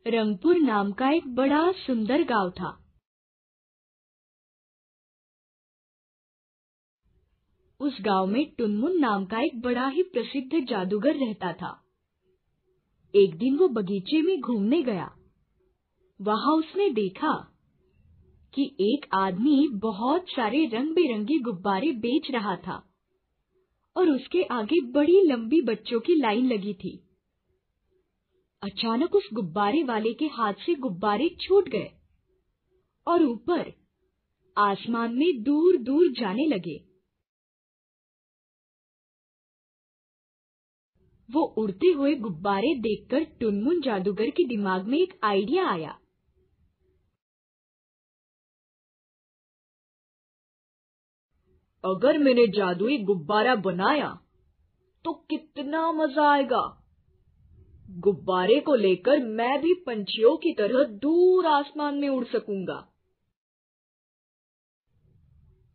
रंगपुर नाम का एक बड़ा सुंदर गांव था। उस गांव में टुनमुन नाम का एक बड़ा ही प्रसिद्ध जादूगर रहता था। एक दिन वो बगीचे में घूमने गया। वहां उसने देखा कि एक आदमी बहुत सारे रंग बिरंगे गुब्बारे बेच रहा था और उसके आगे बड़ी लंबी बच्चों की लाइन लगी थी। अचानक उस गुब्बारे वाले के हाथ से गुब्बारे छूट गए और ऊपर आसमान में दूर दूर जाने लगे। वो उड़ते हुए गुब्बारे देखकर टुनमुन जादूगर के दिमाग में एक आइडिया आया। अगर मैंने जादुई गुब्बारा बनाया तो कितना मजा आएगा। गुब्बारे को लेकर मैं भी पंछियों की तरह दूर आसमान में उड़ सकूंगा।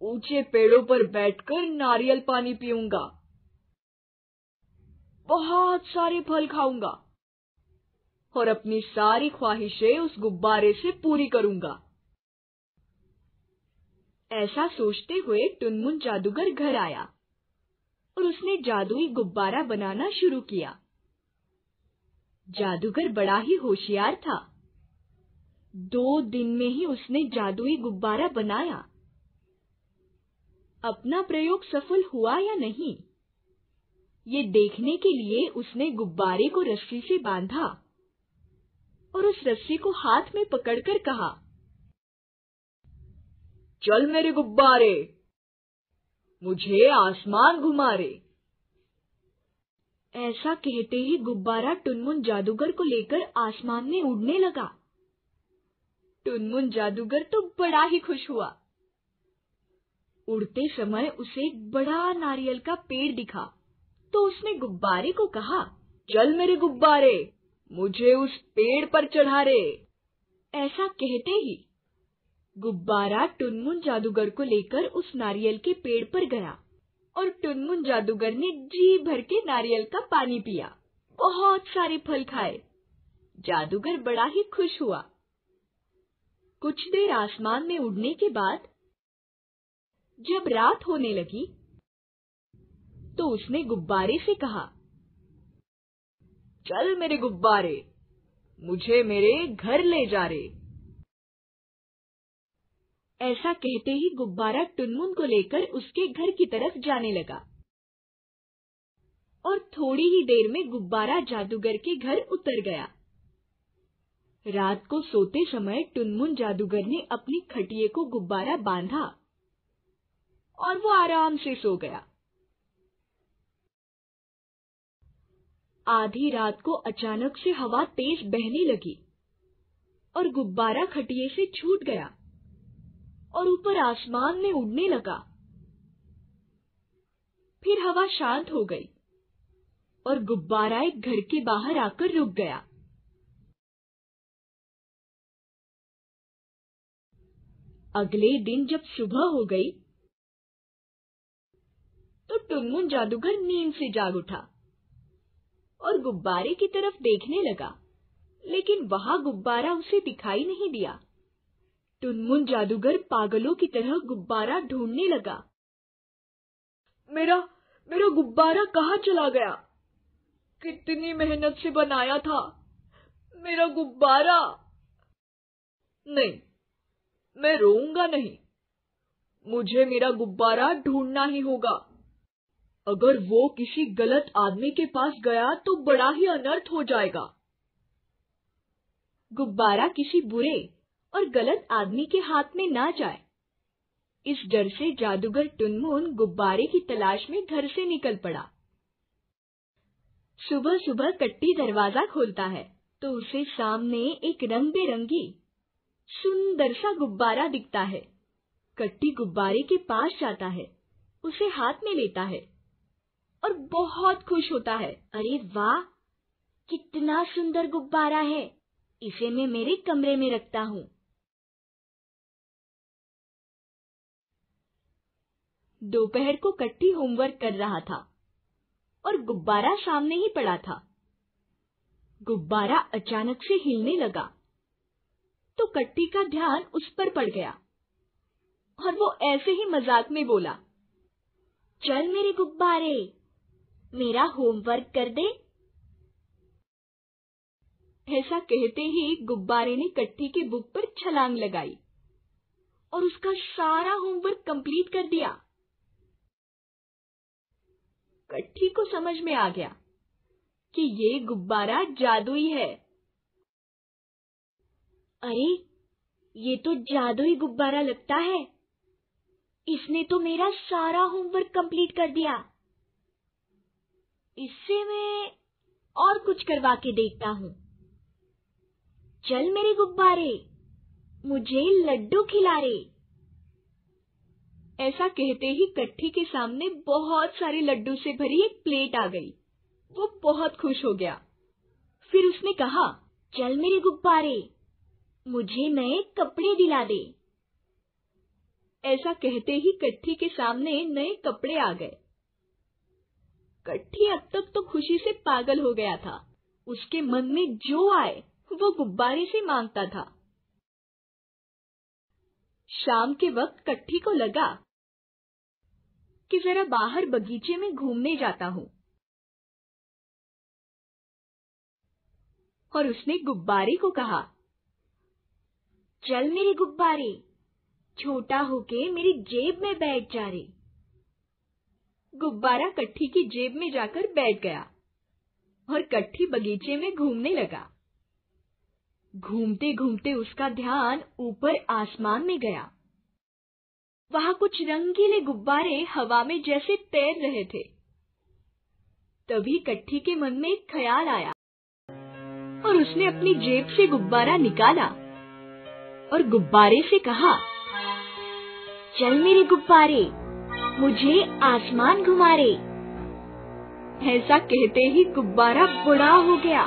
ऊंचे पेड़ों पर बैठकर नारियल पानी पीऊंगा, बहुत सारे फल खाऊंगा और अपनी सारी ख्वाहिशें उस गुब्बारे से पूरी करूंगा। ऐसा सोचते हुए टुनमुन जादूगर घर आया और उसने जादुई गुब्बारा बनाना शुरू किया। जादूगर बड़ा ही होशियार था। 2 दिन में ही उसने जादुई गुब्बारा बनाया। अपना प्रयोग सफल हुआ या नहीं, ये देखने के लिए उसने गुब्बारे को रस्सी से बांधा और उस रस्सी को हाथ में पकड़कर कहा, चल मेरे गुब्बारे, मुझे आसमान घुमा रे। ऐसा कहते ही गुब्बारा टुनमुन जादूगर को लेकर आसमान में उड़ने लगा। टुनमुन जादूगर तो बड़ा ही खुश हुआ। उड़ते समय उसे एक बड़ा नारियल का पेड़ दिखा तो उसने गुब्बारे को कहा, चल मेरे गुब्बारे, मुझे उस पेड़ पर चढ़ा रे। ऐसा कहते ही गुब्बारा टुनमुन जादूगर को लेकर उस नारियल के पेड़ पर गया और टुनमुन जादूगर ने जी भर के नारियल का पानी पिया, बहुत सारे फल खाए। जादूगर बड़ा ही खुश हुआ। कुछ देर आसमान में उड़ने के बाद जब रात होने लगी तो उसने गुब्बारे से कहा, चल मेरे गुब्बारे, मुझे मेरे घर ले जा रे। ऐसा कहते ही गुब्बारा टुनमुन को लेकर उसके घर की तरफ जाने लगा और थोड़ी ही देर में गुब्बारा जादूगर के घर उतर गया। रात को सोते समय टुनमुन जादूगर ने अपनी खटिये को गुब्बारा बांधा और वो आराम से सो गया। आधी रात को अचानक से हवा तेज बहने लगी और गुब्बारा खटिये से छूट गया और ऊपर आसमान में उड़ने लगा। फिर हवा शांत हो गई और गुब्बारा एक घर के बाहर आकर रुक गया। अगले दिन जब सुबह हो गई तो टुनमुन जादूगर नींद से जाग उठा और गुब्बारे की तरफ देखने लगा, लेकिन वहां गुब्बारा उसे दिखाई नहीं दिया। टुनमुन जादूगर पागलों की तरह गुब्बारा ढूंढने लगा। मेरा गुब्बारा कहाँ चला गया? कितनी मेहनत से बनाया था, मेरा गुब्बारा। नहीं, मैं रोऊंगा नहीं, मुझे मेरा गुब्बारा ढूंढना ही होगा। अगर वो किसी गलत आदमी के पास गया तो बड़ा ही अनर्थ हो जाएगा। गुब्बारा किसी बुरे और गलत आदमी के हाथ में ना जाए, इस डर से जादूगर टुनमुन गुब्बारे की तलाश में घर से निकल पड़ा। सुबह सुबह कट्टी दरवाजा खोलता है तो उसे सामने एक रंग बिरंगी सुंदर सा गुब्बारा दिखता है। कट्टी गुब्बारे के पास जाता है, उसे हाथ में लेता है और बहुत खुश होता है। अरे वाह, कितना सुंदर गुब्बारा है, इसे मैं मेरे कमरे में रखता हूँ। दोपहर को कट्टी होमवर्क कर रहा था और गुब्बारा सामने ही पड़ा था। गुब्बारा अचानक से हिलने लगा तो कट्टी का ध्यान उस पर पड़ गया और वो ऐसे ही मजाक में बोला, चल मेरे गुब्बारे, मेरा होमवर्क कर दे। ऐसा कहते ही गुब्बारे ने कट्टी के बुक पर छलांग लगाई और उसका सारा होमवर्क कंप्लीट कर दिया। कट्टी को समझ में आ गया कि ये गुब्बारा जादुई है। अरे, ये तो जादुई गुब्बारा लगता है। इसने तो मेरा सारा होमवर्क कंप्लीट कर दिया। इससे मैं और कुछ करवा के देखता हूँ। चल मेरे गुब्बारे, मुझे लड्डू खिला रे। ऐसा कहते ही कट्टी के सामने बहुत सारे लड्डू से भरी एक प्लेट आ गई। वो बहुत खुश हो गया। फिर उसने कहा, चल मेरे गुब्बारे, मुझे नए कपड़े दिला दे। ऐसा कहते ही कट्टी के सामने नए कपड़े आ गए। कट्टी अब तक तो खुशी से पागल हो गया था। उसके मन में जो आए वो गुब्बारे से मांगता था। शाम के वक्त कट्टी को लगा कि जरा बाहर बगीचे में घूमने जाता हूँ, और उसने गुब्बारे को कहा, चल मेरे गुब्बारे, छोटा होके मेरी जेब में बैठ जा रे। गुब्बारा कट्टी की जेब में जाकर बैठ गया और कट्टी बगीचे में घूमने लगा। घूमते घूमते उसका ध्यान ऊपर आसमान में गया। वहां कुछ रंगीले गुब्बारे हवा में जैसे तैर रहे थे। तभी कट्टी के मन में एक ख्याल आया और उसने अपनी जेब से गुब्बारा निकाला और गुब्बारे से कहा, चल मेरे गुब्बारे, मुझे आसमान घुमा रे। ऐसा कहते ही गुब्बारा बड़ा हो गया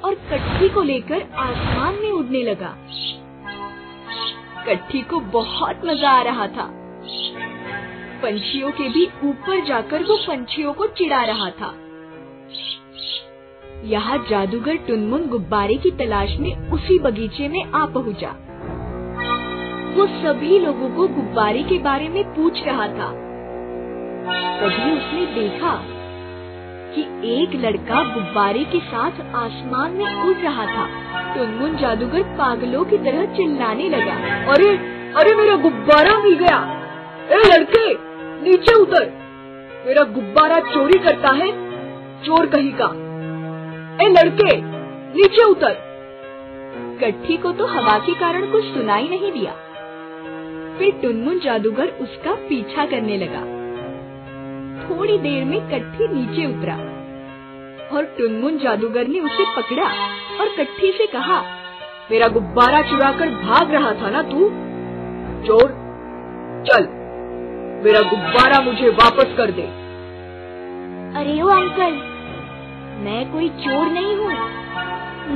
और कट्टी को लेकर आसमान में उड़ने लगा। कट्टी को बहुत मजा आ रहा था। पंछियों के भी ऊपर जाकर वो पंछियों को चिढ़ा रहा था। यहाँ जादूगर टुनमुन गुब्बारे की तलाश में उसी बगीचे में आ पहुंचा। वो सभी लोगों को गुब्बारे के बारे में पूछ रहा था। तभी उसने देखा कि एक लड़का गुब्बारे के साथ आसमान में उड़ रहा था। टुनमुन जादूगर पागलों की तरह चिल्लाने लगा, अरे अरे, मेरा गुब्बारा मिल गया। ए लड़के, नीचे उतर, मेरा गुब्बारा चोरी करता है, चोर कहीं का। ए लड़के, नीचे उतर। कट्टी को तो हवा के कारण कुछ सुनाई नहीं दिया। फिर टुनमुन जादूगर उसका पीछा करने लगा। थोड़ी देर में कट्टी नीचे उतरा और टुनमुन जादूगर ने उसे पकड़ा और कट्टी से कहा, मेरा गुब्बारा चुराकर भाग रहा था ना तू, चोर। चल, मेरा गुब्बारा मुझे वापस कर दे। अरे ओ अंकल, मैं कोई चोर नहीं हूँ,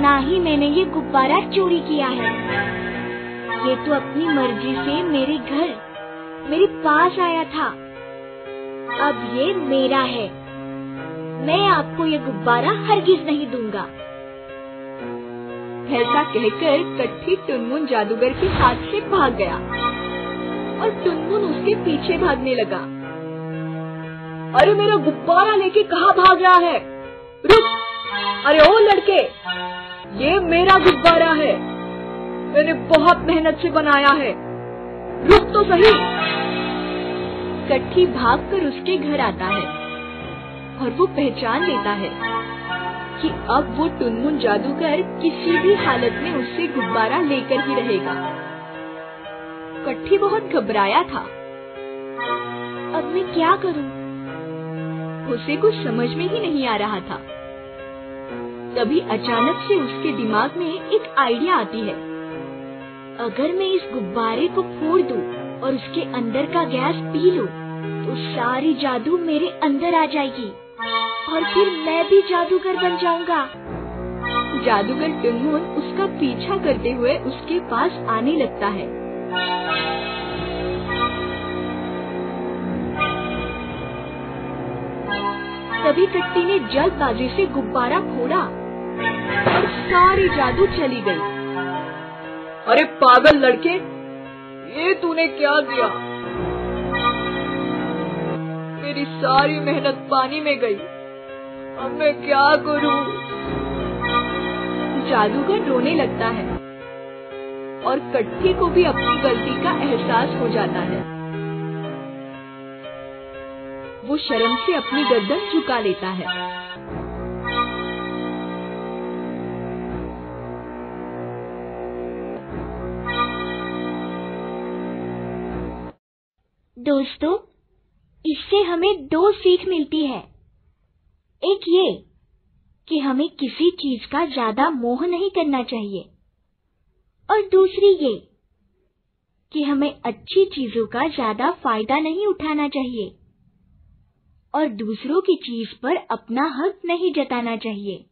ना ही मैंने ये गुब्बारा चोरी किया है। ये तो अपनी मर्जी से मेरे घर, मेरे पास आया था। अब ये मेरा है। मैं आपको ये गुब्बारा हरगिज नहीं दूंगा। ऐसा कहकर कट्टी टुनमुन जादूगर के हाथ से भाग गया और टुनमुन उसके पीछे भागने लगा। अरे, मेरा गुब्बारा लेके कहाँ भाग रहा है? रुक! अरे ओ लड़के, ये मेरा गुब्बारा है। मैंने बहुत मेहनत से बनाया है। रुक तो सही। कट्टी भागकर उसके घर आता है और वो पहचान लेता है कि अब वो टुनमुन जादूगर किसी भी हालत में उससे गुब्बारा लेकर ही रहेगा। कट्टी बहुत घबराया था। अब मैं क्या करूं? उसे कुछ समझ में ही नहीं आ रहा था। तभी अचानक से उसके दिमाग में एक आइडिया आती है। अगर मैं इस गुब्बारे को फोड़ दूं और उसके अंदर का गैस पी लूं, तो सारी जादू मेरे अंदर आ जाएगी और फिर मैं भी जादूगर बन जाऊंगा। जादूगर टुनमुन उसका पीछा करते हुए उसके पास आने लगता है। तभी कट्टी ने जल्दबाजी से गुब्बारा फोड़ा और सारी जादू चली गई। अरे पागल लड़के, ये तूने क्या किया? मेरी सारी मेहनत पानी में गई। अब मैं क्या करूं? जादूगर रोने लगता है और कटके को भी अपनी गलती का एहसास हो जाता है। वो शर्म से अपनी गर्दन झुका लेता है। दोस्तों, इससे हमें 2 सीख मिलती है। एक ये कि हमें किसी चीज का ज्यादा मोह नहीं करना चाहिए, और दूसरी ये कि हमें अच्छी चीजों का ज्यादा फायदा नहीं उठाना चाहिए और दूसरों की चीज पर अपना हक नहीं जताना चाहिए।